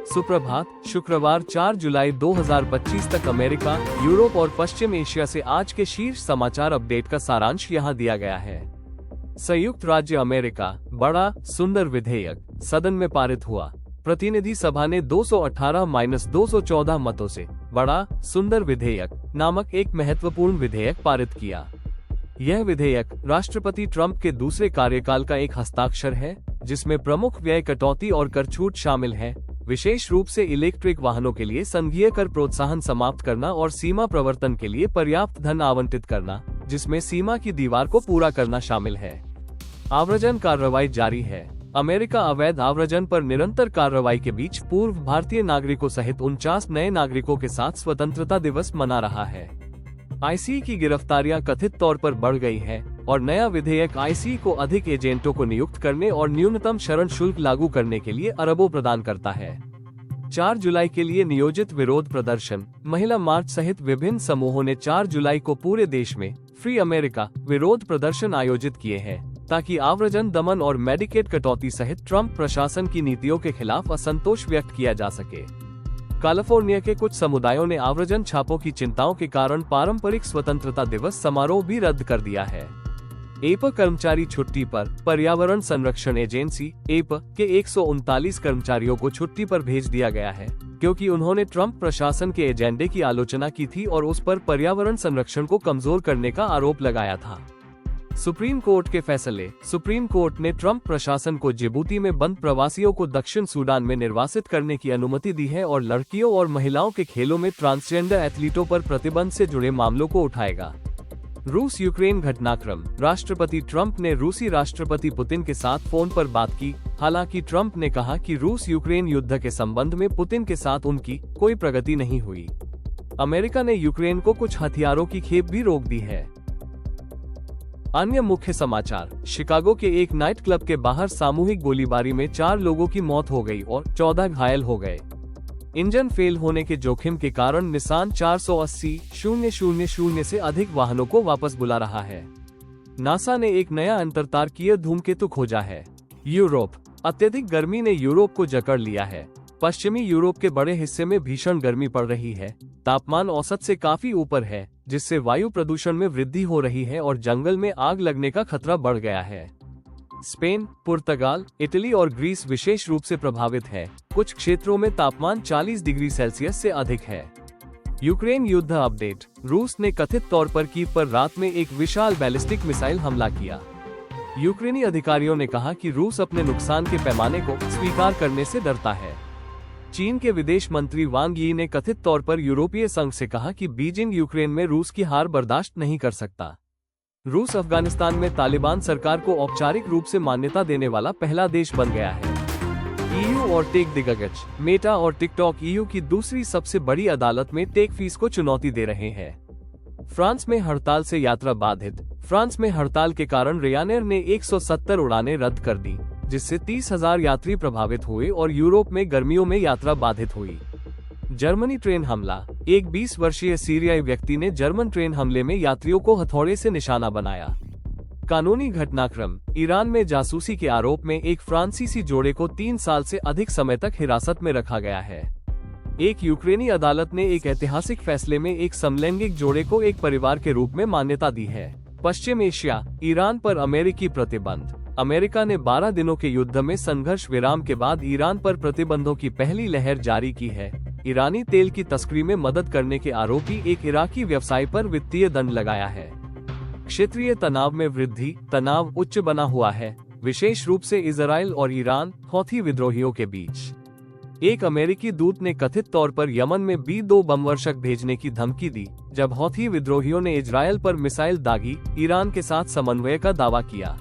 सुप्रभात। शुक्रवार 4 जुलाई 2025 तक अमेरिका, यूरोप और पश्चिम एशिया से आज के शीर्ष समाचार अपडेट का सारांश यहाँ दिया गया है। संयुक्त राज्य अमेरिका, बड़ा सुंदर विधेयक सदन में पारित हुआ। प्रतिनिधि सभा ने 218-214 मतों से बड़ा सुंदर विधेयक नामक एक महत्वपूर्ण विधेयक पारित किया। यह विधेयक राष्ट्रपति ट्रंप के दूसरे कार्यकाल का एक हस्ताक्षर है, जिसमें प्रमुख व्यय कटौती और कर छूट शामिल है, विशेष रूप से इलेक्ट्रिक वाहनों के लिए संघीय कर प्रोत्साहन समाप्त करना और सीमा प्रवर्तन के लिए पर्याप्त धन आवंटित करना, जिसमें सीमा की दीवार को पूरा करना शामिल है। आव्रजन कार्रवाई जारी है। अमेरिका अवैध आव्रजन पर निरंतर कार्रवाई के बीच पूर्व भारतीय नागरिकों सहित 49 नए नागरिकों के साथ स्वतंत्रता दिवस मना रहा है। आईसी की गिरफ्तारियां कथित तौर पर बढ़ गई है और नया विधेयक आईसी को अधिक एजेंटों को नियुक्त करने और न्यूनतम शरण शुल्क लागू करने के लिए अरबों प्रदान करता है। 4 जुलाई के लिए नियोजित विरोध प्रदर्शन, महिला मार्च सहित विभिन्न समूहों ने 4 जुलाई को पूरे देश में फ्री अमेरिका विरोध प्रदर्शन आयोजित किए हैं, ताकि आव्रजन दमन और मेडिकेड कटौती सहित ट्रंप प्रशासन की नीतियों के खिलाफ असंतोष व्यक्त किया जा सके। कैलिफोर्निया के कुछ समुदायों ने आव्रजन छापों की चिंताओं के कारण पारंपरिक स्वतंत्रता दिवस समारोह भी रद्द कर दिया है। एप कर्मचारी छुट्टी पर। पर्यावरण संरक्षण एजेंसी एप के 139 कर्मचारियों को छुट्टी पर भेज दिया गया है, क्योंकि उन्होंने ट्रंप प्रशासन के एजेंडे की आलोचना की थी और उस पर पर्यावरण संरक्षण को कमजोर करने का आरोप लगाया था। सुप्रीम कोर्ट के फैसले। सुप्रीम कोर्ट ने ट्रंप प्रशासन को जिबूती में बंद प्रवासियों को दक्षिण सूडान में निर्वासित करने की अनुमति दी है और लड़कियों और महिलाओं के खेलों में ट्रांसजेंडर एथलीटों पर प्रतिबंध से जुड़े मामलों को उठाएगा। रूस यूक्रेन घटनाक्रम। राष्ट्रपति ट्रंप ने रूसी राष्ट्रपति पुतिन के साथ फोन पर बात की। हालांकि ट्रंप ने कहा कि रूस यूक्रेन युद्ध के संबंध में पुतिन के साथ उनकी कोई प्रगति नहीं हुई। अमेरिका ने यूक्रेन को कुछ हथियारों की खेप भी रोक दी है। अन्य मुख्य समाचार। शिकागो के एक नाइट क्लब के बाहर सामूहिक गोलीबारी में 4 लोगों की मौत हो गई और 14 घायल हो गए। इंजन फेल होने के जोखिम के कारण निसान 480,000 से अधिक वाहनों को वापस बुला रहा है। नासा ने एक नया अंतरतारकीय धूमकेतु खोजा है। यूरोप। अत्यधिक गर्मी ने यूरोप को जकड़ लिया है। पश्चिमी यूरोप के बड़े हिस्से में भीषण गर्मी पड़ रही है। तापमान औसत से काफी ऊपर है, जिससे वायु प्रदूषण में वृद्धि हो रही है और जंगल में आग लगने का खतरा बढ़ गया है। स्पेन, पुर्तगाल, इटली और ग्रीस विशेष रूप से प्रभावित है। कुछ क्षेत्रों में तापमान 40 डिग्री सेल्सियस से अधिक है। यूक्रेन युद्ध अपडेट। रूस ने कथित तौर पर कीव पर रात में एक विशाल बैलिस्टिक मिसाइल हमला किया। यूक्रेनी अधिकारियों ने कहा कि रूस अपने नुकसान के पैमाने को स्वीकार करने से डरता है। चीन के विदेश मंत्री वांग यी ने कथित तौर पर यूरोपीय संघ से कहा कि बीजिंग यूक्रेन में रूस की हार बर्दाश्त नहीं कर सकता। रूस अफगानिस्तान में तालिबान सरकार को औपचारिक रूप से मान्यता देने वाला पहला देश बन गया है। ईयू और टेक दिग्गज। मेटा और टिकटॉक ईयू की दूसरी सबसे बड़ी अदालत में टेक फीस को चुनौती दे रहे हैं। फ्रांस में हड़ताल से यात्रा बाधित। फ्रांस में हड़ताल के कारण रेयानेर ने 170 उड़ानें रद्द कर दी, जिससे 30,000 यात्री प्रभावित हुए और यूरोप में गर्मियों में यात्रा बाधित हुई। जर्मनी ट्रेन हमला। एक 20 वर्षीय सीरियाई व्यक्ति ने जर्मन ट्रेन हमले में यात्रियों को हथौड़े से निशाना बनाया। कानूनी घटनाक्रम। ईरान में जासूसी के आरोप में एक फ्रांसीसी जोड़े को 3 साल से अधिक समय तक हिरासत में रखा गया है। एक यूक्रेनी अदालत ने एक ऐतिहासिक फैसले में एक समलैंगिक जोड़े को एक परिवार के रूप में मान्यता दी है। पश्चिम एशिया। ईरान पर अमेरिकी प्रतिबंध। अमेरिका ने 12 दिनों के युद्ध में संघर्ष विराम के बाद ईरान पर प्रतिबंधों की पहली लहर जारी की है। ईरानी तेल की तस्करी में मदद करने के आरोपी एक इराकी व्यवसायी पर वित्तीय दंड लगाया है। क्षेत्रीय तनाव में वृद्धि। तनाव उच्च बना हुआ है, विशेष रूप से इजराइल और ईरान हौथी विद्रोहियों के बीच। एक अमेरिकी दूत ने कथित तौर पर यमन में B-2 बमवर्षक भेजने की धमकी दी, जब हौथी विद्रोहियों ने इजराइल पर मिसाइल दागी। ईरान के साथ समन्वय का दावा किया।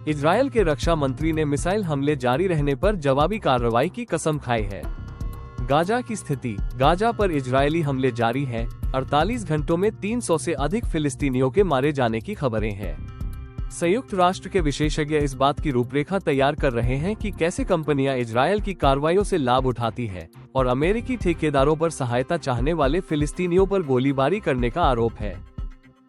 इजराइल के रक्षा मंत्री ने मिसाइल हमले जारी रहने पर जवाबी कार्रवाई की कसम खाई है। गाजा की स्थिति। गाजा पर इजरायली हमले जारी हैं। 48 घंटों में 300 से अधिक फिलिस्तीनियों के मारे जाने की खबरें हैं। संयुक्त राष्ट्र के विशेषज्ञ इस बात की रूपरेखा तैयार कर रहे हैं कि कैसे कंपनियां इजरायल की कार्रवाइयों से लाभ उठाती हैं और अमेरिकी ठेकेदारों पर सहायता चाहने वाले फिलिस्तीनियों पर गोलीबारी करने का आरोप है।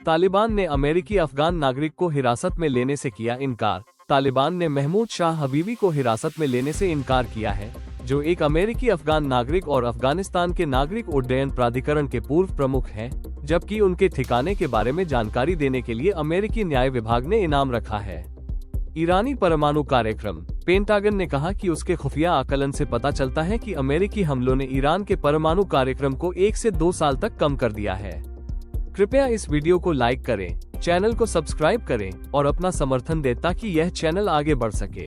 तालिबान ने अमेरिकी अफगान नागरिक को हिरासत में लेने से किया इनकार। तालिबान ने महमूद शाह हबीबी को हिरासत में लेने से इनकार किया है, जो एक अमेरिकी अफगान नागरिक और अफगानिस्तान के नागरिक उड्डयन प्राधिकरण के पूर्व प्रमुख हैं, जबकि उनके ठिकाने के बारे में जानकारी देने के लिए अमेरिकी न्याय विभाग ने इनाम रखा है। ईरानी परमाणु कार्यक्रम। पेंटागन ने कहा कि उसके खुफिया आकलन से पता चलता है कि अमेरिकी हमलों ने ईरान के परमाणु कार्यक्रम को 1 से 2 साल तक कम कर दिया है। कृपया इस वीडियो को लाइक करें, चैनल को सब्सक्राइब करें और अपना समर्थन दें ताकि यह चैनल आगे बढ़ सके।